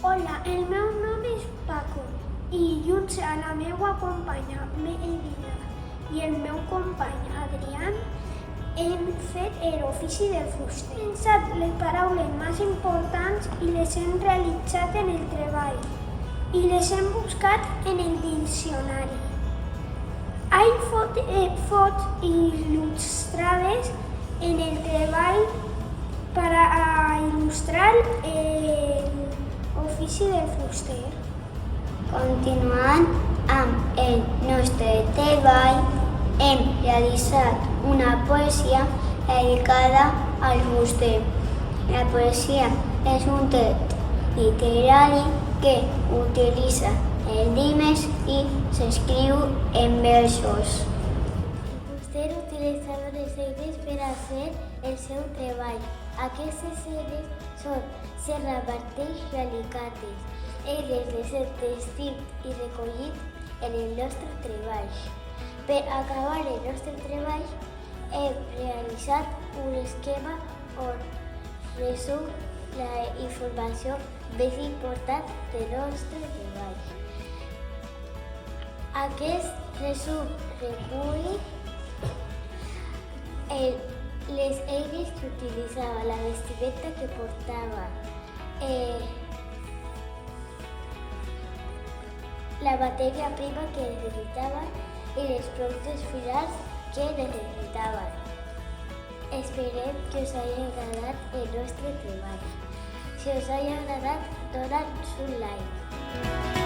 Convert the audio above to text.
Hola, el meu nom és Paco i junts a la meva companya Melina i el meu company Adrián hem fet l'ofici de fuster. Hem pensat les paraules més importants i les hem realitzat en el treball i les hem buscat en el diccionari. Hay fotos il·lustrades en el treball para il·lustrar l'ofici del fuster. Continuant amb el nostre treball, hem realitzat una poesia dedicada al fuster. La poesia és un text literari que utilitza el rimes i s'escriu en versos. El fuster utilitzava les eines per a fer el seu treball. Aquestes eines són serra, martell i alicates. Elles les hem testit i recollit en el nostre treball. Per acabar el nostre treball, hem realitzat un esquema on resum la informació més important del nostre treball. Aquest resum recull les eines que utilitzava, la vestimenta que portava, la matèria prima que necessitava i els productes finals que necessitaven. Esperem que us hagi agradat el nostre treball. Si us hagi agradat, dona'ns un like.